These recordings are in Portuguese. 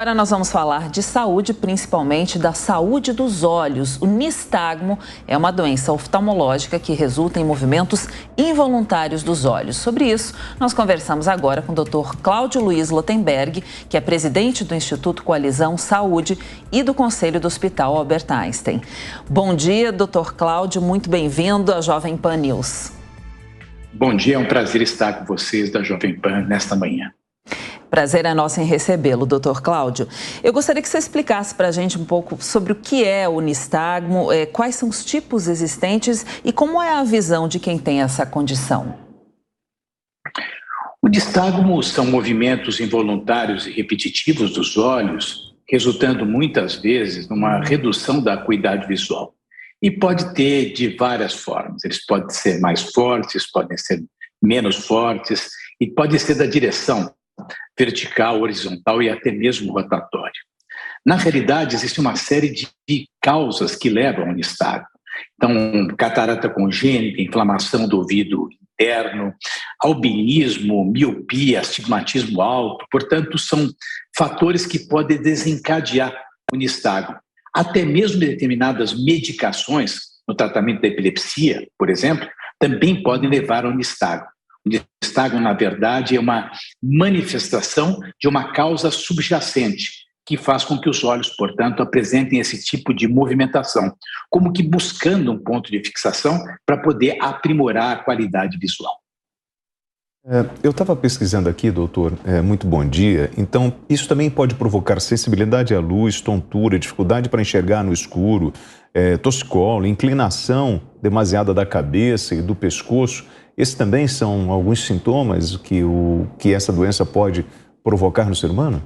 Agora nós vamos falar de saúde, principalmente da saúde dos olhos. O nistagmo é uma doença oftalmológica que resulta em movimentos involuntários dos olhos. Sobre isso, nós conversamos agora com o Dr. Cláudio Luiz Lotenberg, que é presidente do Instituto Coalizão Saúde e do Conselho do Hospital Albert Einstein. Bom dia, Dr. Cláudio, muito bem-vindo à Jovem Pan News. Bom dia, é um prazer estar com vocês da Jovem Pan nesta manhã. Prazer é nosso em recebê-lo, Dr. Cláudio. Eu gostaria que você explicasse para a gente um pouco sobre o que é o nistagmo, quais são os tipos existentes e como é a visão de quem tem essa condição. O nistagmo são movimentos involuntários e repetitivos dos olhos, resultando muitas vezes numa redução da acuidade visual. E pode ter de várias formas. Eles podem ser mais fortes, podem ser menos fortes e pode ser da direção vertical, horizontal e até mesmo rotatória. Na realidade, existe uma série de causas que levam ao nistagmo. Então, catarata congênita, inflamação do ouvido interno, albinismo, miopia, astigmatismo alto, portanto, são fatores que podem desencadear o nistagmo. Até mesmo determinadas medicações no tratamento da epilepsia, por exemplo, também podem levar ao nistagmo. O nistagmo, na verdade, é uma manifestação de uma causa subjacente que faz com que os olhos, portanto, apresentem esse tipo de movimentação, como que buscando um ponto de fixação para poder aprimorar a qualidade visual. Eu estava pesquisando aqui, doutor, muito bom dia. Então, isso também pode provocar sensibilidade à luz, tontura, dificuldade para enxergar no escuro, torcicolo, inclinação demasiada da cabeça e do pescoço. Esses também são alguns sintomas que essa doença pode provocar no ser humano?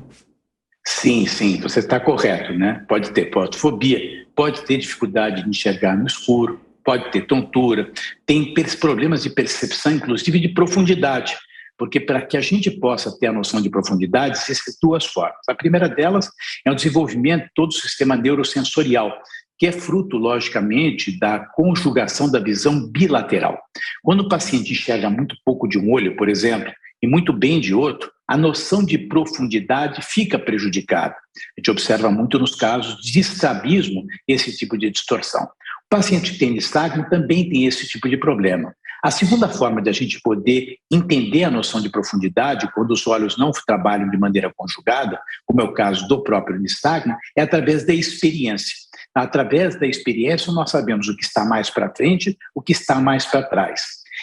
Sim, você está correto, né? Pode ter fotofobia, pode ter dificuldade de enxergar no escuro, pode ter tontura, tem problemas de percepção, inclusive de profundidade, porque para que a gente possa ter a noção de profundidade, existem duas formas. A primeira delas é o desenvolvimento de todo o sistema neurosensorial, que é fruto, logicamente, da conjugação da visão bilateral. Quando o paciente enxerga muito pouco de um olho, por exemplo, e muito bem de outro, a noção de profundidade fica prejudicada. A gente observa muito nos casos de estrabismo esse tipo de distorção. O paciente que tem nistagmo também tem esse tipo de problema. A segunda forma de a gente poder entender a noção de profundidade, quando os olhos não trabalham de maneira conjugada, como é o caso do próprio nistagmo, é através da experiência. Através da experiência, nós sabemos o que está mais para frente, o que está mais para trás.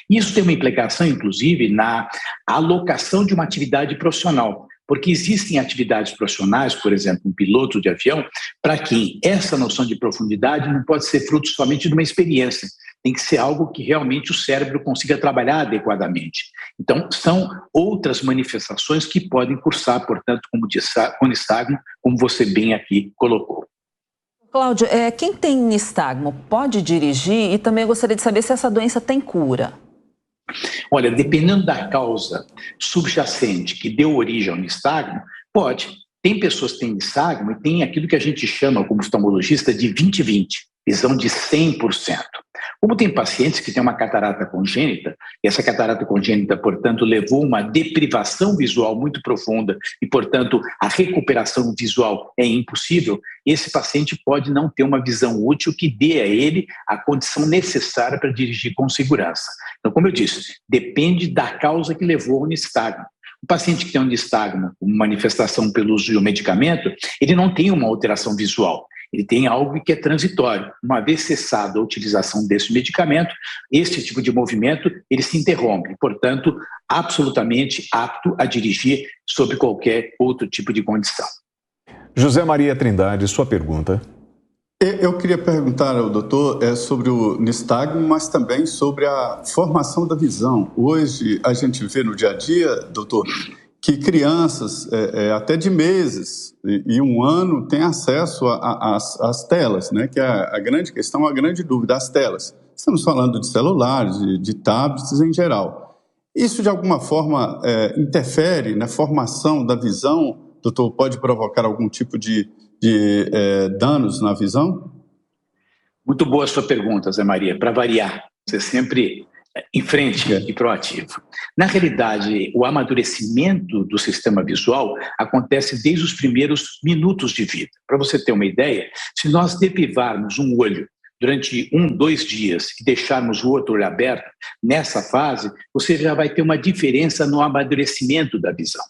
Isso tem uma implicação, inclusive, na alocação de uma atividade profissional, porque existem atividades profissionais, por exemplo, um piloto de avião, para quem essa noção de profundidade não pode ser fruto somente de uma experiência, tem que ser algo que realmente o cérebro consiga trabalhar adequadamente. Então, são outras manifestações que podem cursar, portanto, com nistagmo, como você bem aqui colocou. Cláudio, quem tem nistagmo pode dirigir? E também eu gostaria de saber se essa doença tem cura. Olha, dependendo da causa subjacente que deu origem ao nistagmo, pode. Tem pessoas que têm nistagmo e tem aquilo que a gente chama, como oftalmologista, de 20-20, visão de 100%. Como tem pacientes que têm uma catarata congênita, e essa catarata congênita, portanto, levou uma deprivação visual muito profunda e, portanto, a recuperação visual é impossível, esse paciente pode não ter uma visão útil que dê a ele a condição necessária para dirigir com segurança. Então, como eu disse, depende da causa que levou ao nistagmo. O paciente que tem um nistagmo, uma manifestação pelo uso de um medicamento, ele não tem uma alteração visual. Ele tem algo que é transitório. Uma vez cessada a utilização desse medicamento, esse tipo de movimento, ele se interrompe. Portanto, absolutamente apto a dirigir sob qualquer outro tipo de condição. José Maria Trindade, sua pergunta. Eu queria perguntar ao doutor sobre o nistagmo, mas também sobre a formação da visão. Hoje, a gente vê no dia a dia, doutor, que crianças, até de meses e um ano, têm acesso às telas, né? Que é a grande questão, a grande dúvida, as telas. Estamos falando de celulares, de tablets em geral. Isso, de alguma forma, interfere na formação da visão? Doutor, pode provocar algum tipo de danos na visão? Muito boa a sua pergunta, Zé Maria. Para variar, você sempre em frente e proativo. Na realidade, o amadurecimento do sistema visual acontece desde os primeiros minutos de vida. Para você ter uma ideia, se nós deprivarmos um olho durante 2 dias e deixarmos o outro olho aberto, nessa fase, você já vai ter uma diferença no amadurecimento da visão.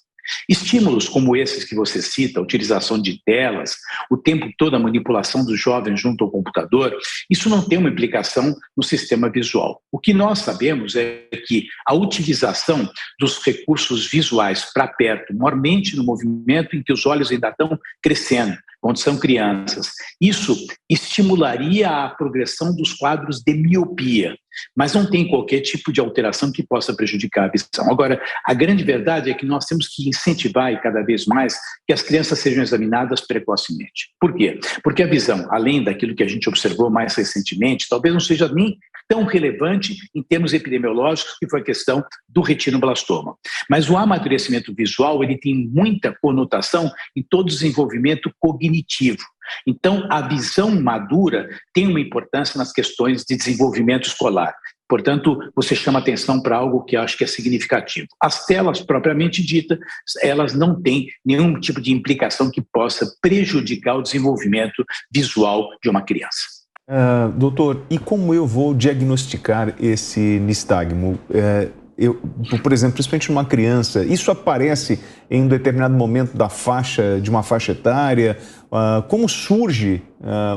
Estímulos como esses que você cita, a utilização de telas, o tempo todo a manipulação dos jovens junto ao computador, isso não tem uma implicação no sistema visual. O que nós sabemos é que a utilização dos recursos visuais para perto, maiormente no movimento em que os olhos ainda estão crescendo, quando são crianças, isso estimularia a progressão dos quadros de miopia, mas não tem qualquer tipo de alteração que possa prejudicar a visão. Agora, a grande verdade é que nós temos que incentivar e cada vez mais que as crianças sejam examinadas precocemente. Por quê? Porque a visão, além daquilo que a gente observou mais recentemente, talvez não seja nem tão relevante em termos epidemiológicos, que foi a questão do retinoblastoma. Mas o amadurecimento visual, ele tem muita conotação em todo o desenvolvimento cognitivo. Então, a visão madura tem uma importância nas questões de desenvolvimento escolar. Portanto, você chama atenção para algo que eu acho que é significativo. As telas, propriamente ditas, elas não têm nenhum tipo de implicação que possa prejudicar o desenvolvimento visual de uma criança. Doutor, e como eu vou diagnosticar esse nistagmo? Por exemplo, principalmente numa criança, isso aparece em um determinado momento de uma faixa etária? Como surge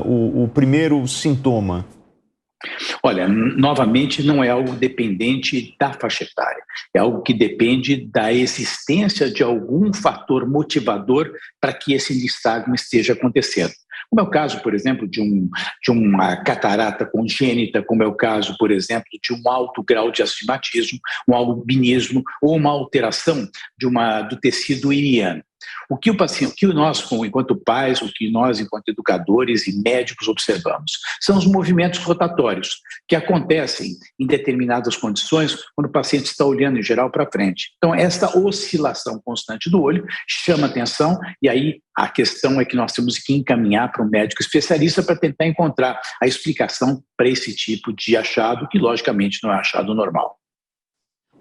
o primeiro sintoma? Olha, novamente, não é algo dependente da faixa etária, é algo que depende da existência de algum fator motivador para que esse nistagmo esteja acontecendo. Como é o caso, por exemplo, de uma catarata congênita, como é o caso, por exemplo, de um alto grau de astigmatismo, um albinismo ou uma alteração do tecido iliano. O que nós, enquanto pais, o que nós, enquanto educadores e médicos, observamos são os movimentos rotatórios que acontecem em determinadas condições quando o paciente está olhando, em geral, para frente. Então, essa oscilação constante do olho chama atenção e aí a questão é que nós temos que encaminhar para um médico especialista para tentar encontrar a explicação para esse tipo de achado, que, logicamente, não é achado normal.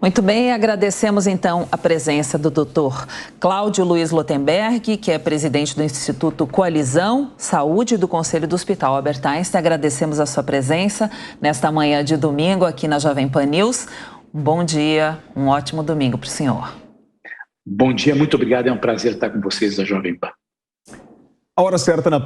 Muito bem, agradecemos então a presença do Dr. Cláudio Luiz Lotenberg, que é presidente do Instituto Coalizão Saúde do Conselho do Hospital Albert Einstein. Agradecemos a sua presença nesta manhã de domingo aqui na Jovem Pan News. Um bom dia, um ótimo domingo para o senhor. Bom dia, muito obrigado, é um prazer estar com vocês da Jovem Pan. A hora certa na